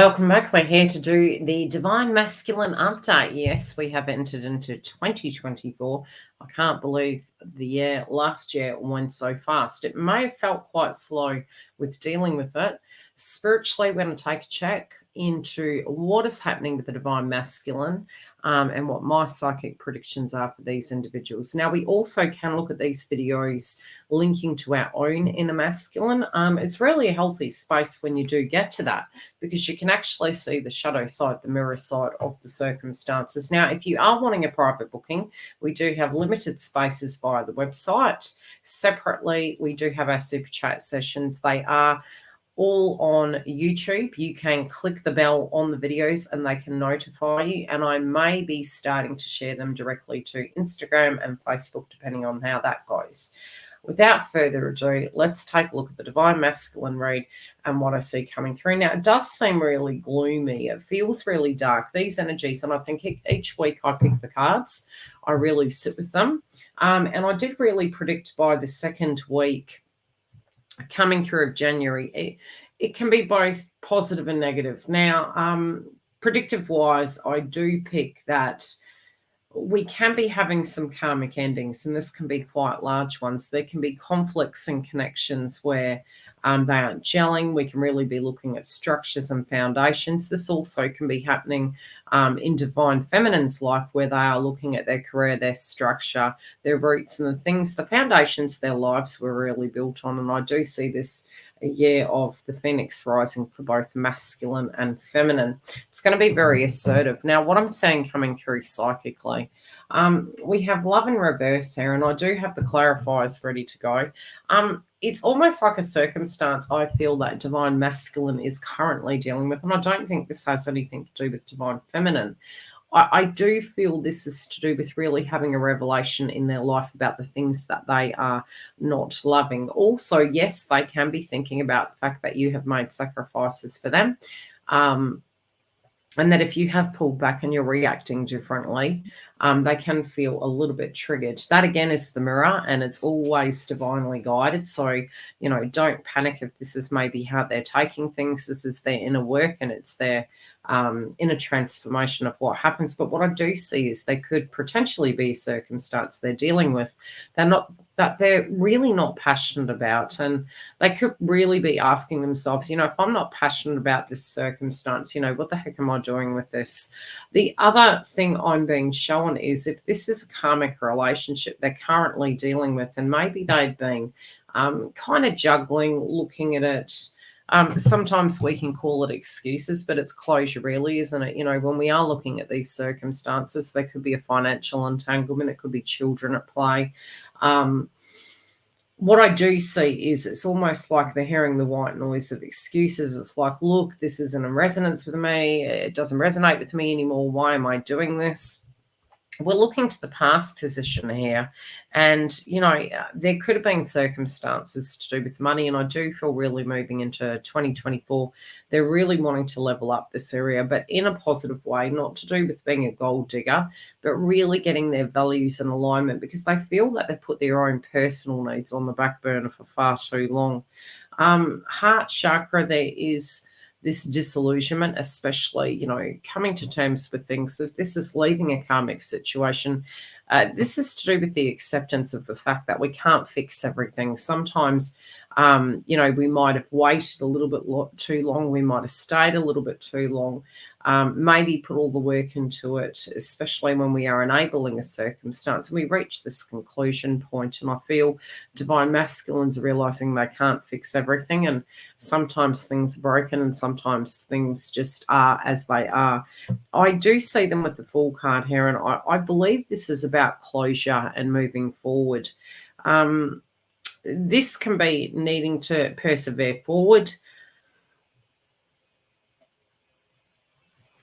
Welcome back. We're here to do the Divine Masculine update. Yes, we have entered into 2024. I can't believe the last year went so fast. It may have felt quite slow with dealing with it. Spiritually, we're going to take a check into what is happening with the Divine Masculine and what my psychic predictions are for these individuals. Now, we also can look at these videos linking to our own inner masculine. It's really a healthy space when you do get to that, because you can actually see the shadow side, the mirror side of the circumstances. Now, if you are wanting a private booking, we do have limited spaces via the website. Separately, we do have our super chat sessions. They are all on YouTube. You can click the bell on the videos and they can notify you. And I may be starting to share them directly to Instagram and Facebook, depending on how that goes. Without further ado, let's take a look at the Divine Masculine read and what I see coming through. Now, it does seem really gloomy. It feels really dark, these energies. And I think each week I pick the cards. I really sit with them. And I did really predict by the second week coming through of January, it can be both positive and negative. Now, predictive-wise, I do pick that we can be having some karmic endings, and this can be quite large ones. There can be conflicts and connections where they aren't gelling. We can really be looking at structures and foundations. This also can be happening in Divine Feminine's life, where they are looking at their career, their structure, their roots, and the things, the foundations their lives were really built on. And I do see this a year of the Phoenix rising for both masculine and feminine. It's going to be very assertive. Now, what I'm seeing coming through psychically, we have love in reverse here, and I do have the clarifiers ready to go. It's almost like a circumstance I feel that Divine Masculine is currently dealing with, and I don't think this has anything to do with Divine Feminine. I do feel this is to do with really having a revelation in their life about the things that they are not loving. Also, yes, they can be thinking about the fact that you have made sacrifices for them. And that if you have pulled back and you're reacting differently, they can feel a little bit triggered. That, again, is the mirror, and it's always divinely guided. So, you know, don't panic if this is maybe how they're taking things. This is their inner work, and it's their inner transformation of what happens. But what I do see is there could potentially be a circumstance they're dealing with that they're really not passionate about, and they could really be asking themselves, you know, if I'm not passionate about this circumstance, you know, what the heck am I doing with this? The other thing I'm being shown is if this is a karmic relationship they're currently dealing with, and maybe they've been kind of juggling, looking at it. Sometimes we can call it excuses, but it's closure, really, isn't it? You know, when we are looking at these circumstances, there could be a financial entanglement. It could be children at play. What I do see is it's almost like they're hearing the white noise of excuses. It's like, look, this isn't in resonance with me. It doesn't resonate with me anymore. Why am I doing this? We're looking to the past position here, and, you know, there could have been circumstances to do with money, and I do feel really moving into 2024, they're really wanting to level up this area, but in a positive way, not to do with being a gold digger, but really getting their values in alignment, because they feel that they put their own personal needs on the back burner for far too long. Heart chakra, there is this disillusionment, especially, you know, coming to terms with things. If this is leaving a karmic situation, this is to do with the acceptance of the fact that we can't fix everything. Sometimes, you know, we might have waited a little bit too long. We might have stayed a little bit too long. Maybe put all the work into it, especially when we are enabling a circumstance. And we reach this conclusion point, and I feel Divine Masculines are realizing they can't fix everything. And sometimes things are broken, and sometimes things just are as they are. I do see them with the Fool card here, and I believe this is about closure and moving forward. This can be needing to persevere forward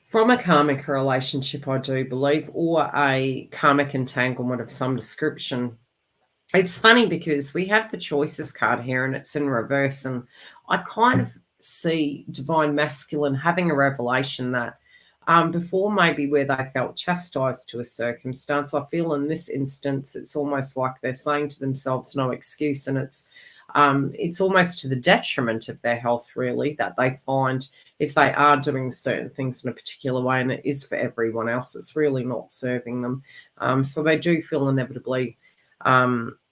from a karmic relationship, I do believe, or a karmic entanglement of some description. It's funny because we have the Choices card here, and it's in reverse, and I kind of see Divine Masculine having a revelation that before, maybe where they felt chastised to a circumstance, I feel in this instance it's almost like they're saying to themselves, no excuse, and it's it's almost to the detriment of their health, really, that they find if they are doing certain things in a particular way and it is for everyone else, it's really not serving them. So they do feel inevitably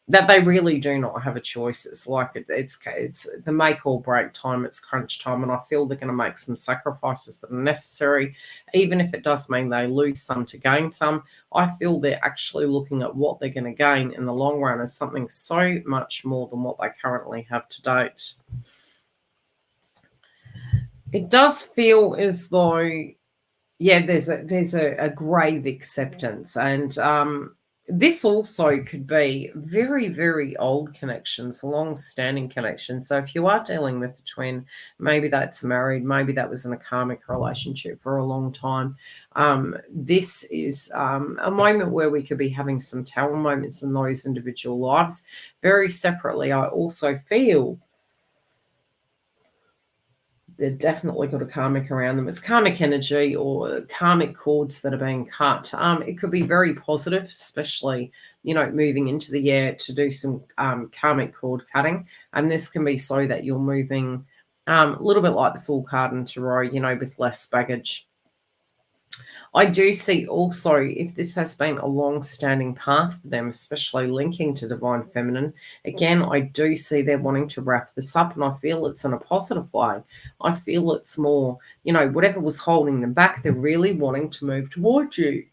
that they really do not have a choice. It's like it's the make or break time. It's crunch time, and I feel they're going to make some sacrifices that are necessary, even if it does mean they lose some to gain some. I feel they're actually looking at what they're going to gain in the long run as something so much more than what they currently have to date. It does feel as though, yeah, there's a grave acceptance, and this also could be very, very old connections, long-standing connections. So if you are dealing with a twin, maybe that's married, maybe that was in a karmic relationship for a long time. This is a moment where we could be having some tower moments in those individual lives. Very separately, I also feel they've definitely got a karmic around them. It's karmic energy or karmic cords that are being cut. It could be very positive, especially, moving into the year to do some karmic cord cutting. And this can be so that you're moving a little bit like the Fool card in Tarot, with less baggage. I do see also, if this has been a long-standing path for them, especially linking to Divine Feminine, again, I do see they're wanting to wrap this up, and I feel it's in a positive way. I feel it's more, whatever was holding them back, they're really wanting to move towards you.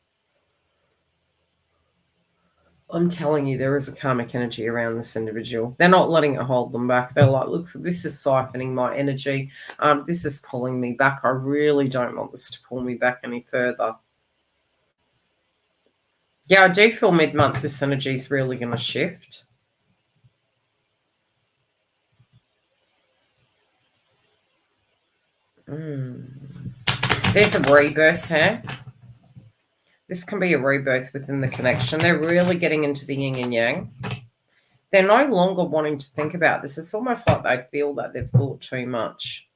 I'm telling you, there is a karmic energy around this individual. They're not letting it hold them back. They're like, look, this is siphoning my energy. This is pulling me back. I really don't want this to pull me back any further. Yeah, I do feel mid-month this energy is really going to shift. There's a rebirth here. This can be a rebirth within the connection. They're really getting into the yin and yang. They're no longer wanting to think about this. It's almost like they feel that they've thought too much.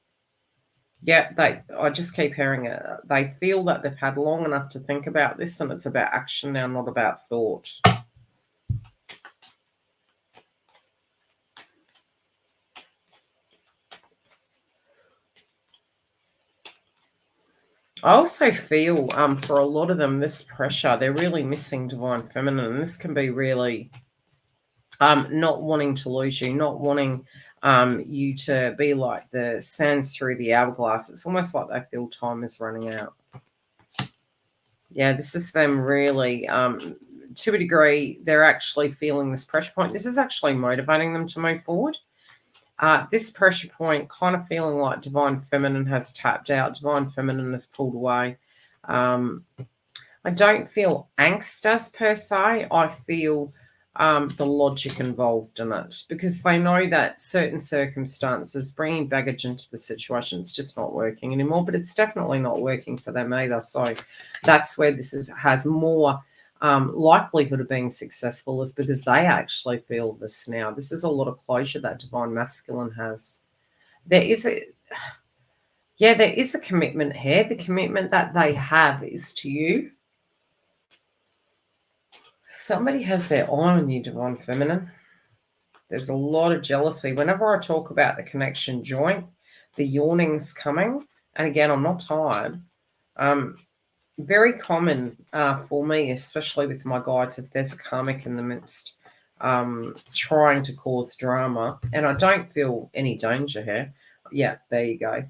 Yeah, I just keep hearing it. They feel that they've had long enough to think about this, and it's about action now, not about thought. I also feel for a lot of them, this pressure, they're really missing Divine Feminine, and this can be really not wanting to lose you, not wanting you to be like the sands through the hourglass. It's almost like they feel time is running out. Yeah, this is them really, to a degree, they're actually feeling this pressure point. This is actually motivating them to move forward. This pressure point kind of feeling like Divine Feminine has tapped out. Divine Feminine has pulled away. I don't feel angst as per se. I feel the logic involved in it, because they know that certain circumstances, bringing baggage into the situation, it's just not working anymore, but it's definitely not working for them either. So that's where this has more likelihood of being successful, is because they actually feel this now. This is a lot of closure that Divine Masculine has. There is a commitment here. The commitment that they have is to you. Somebody has their eye on you, Divine Feminine. There's a lot of jealousy. Whenever I talk about the connection joint, the yawning's coming. And again, I'm not tired. Very common for me, especially with my guides, if there's a karmic in the midst trying to cause drama. And I don't feel any danger here. Yeah, there you go.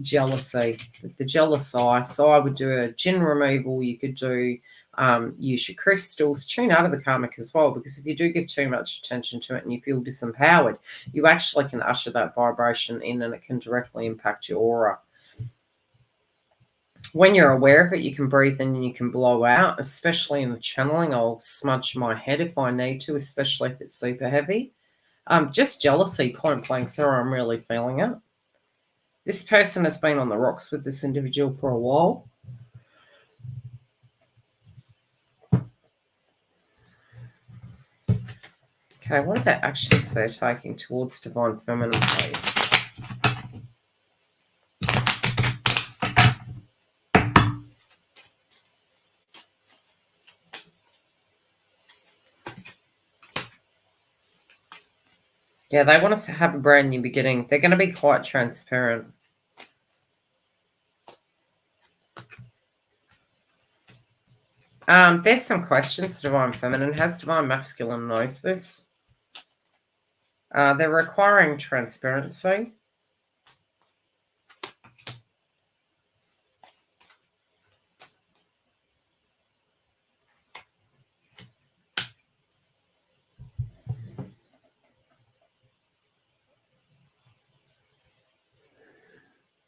Jealousy, the jealous eye. So I would do a gin removal. You could do use your crystals, tune out of the karmic as well, because if you do give too much attention to it and you feel disempowered, you actually can usher that vibration in, and it can directly impact your aura. When you're aware of it, you can breathe in and you can blow out, especially in the channeling. I'll smudge my head if I need to, especially if it's super heavy. Just jealousy, point blank, Sarah, I'm really feeling it. This person has been on the rocks with this individual for a while. Okay, what are the actions they're taking towards Divine Feminine, please? Yeah, they want us to have a brand new beginning. They're going to be quite transparent. There's some questions. Divine Feminine has Divine Masculine knows this. They're requiring transparency.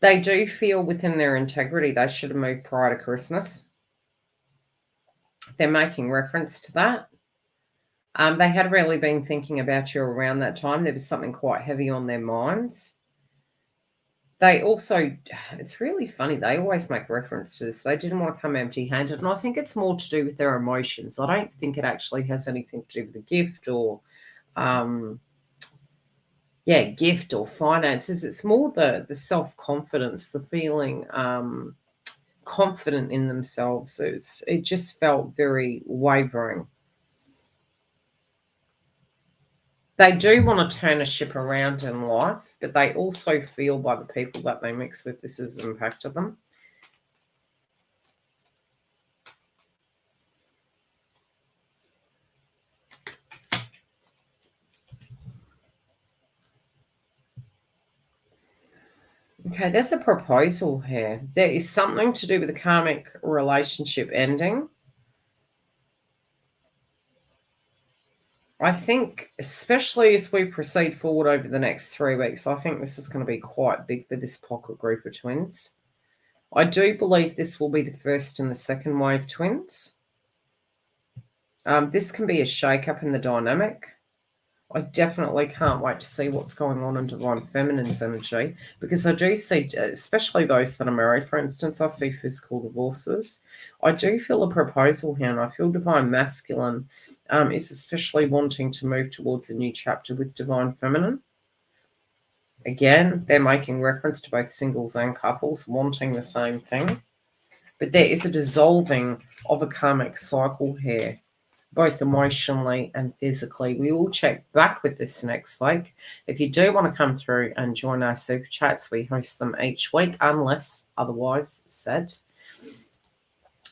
They do feel within their integrity they should have moved prior to Christmas. They're making reference to that. They had really been thinking about you around that time. There was something quite heavy on their minds. They also, it's really funny, they always make reference to this. They didn't want to come empty-handed, and I think it's more to do with their emotions. I don't think it actually has anything to do with a gift or, gift or finances. It's more the self-confidence, the feeling confident in themselves. It just felt very wavering. They do want to turn a ship around in life, but they also feel by the people that they mix with this has impacted them. Okay, there's a proposal here. There is something to do with the karmic relationship ending. I think, especially as we proceed forward over the next 3 weeks, I think this is going to be quite big for this pocket group of twins. I do believe this will be the first and the second wave twins. This can be a shake-up in the dynamic. I definitely can't wait to see what's going on in Divine Feminine's energy, because I do see, especially those that are married, for instance, I see physical divorces. I do feel a proposal here, and I feel Divine Masculine is especially wanting to move towards a new chapter with Divine Feminine. Again, they're making reference to both singles and couples wanting the same thing. But there is a dissolving of a karmic cycle here, both emotionally and physically. We will check back with this next week. If you do want to come through and join our super chats, we host them each week, unless otherwise said.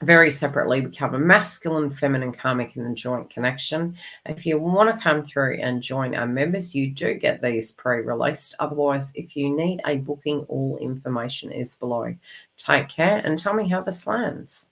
Very separately, we cover masculine, feminine, karmic, and joint connection. If you want to come through and join our members, you do get these pre-released. Otherwise, if you need a booking, all information is below. Take care and tell me how this lands.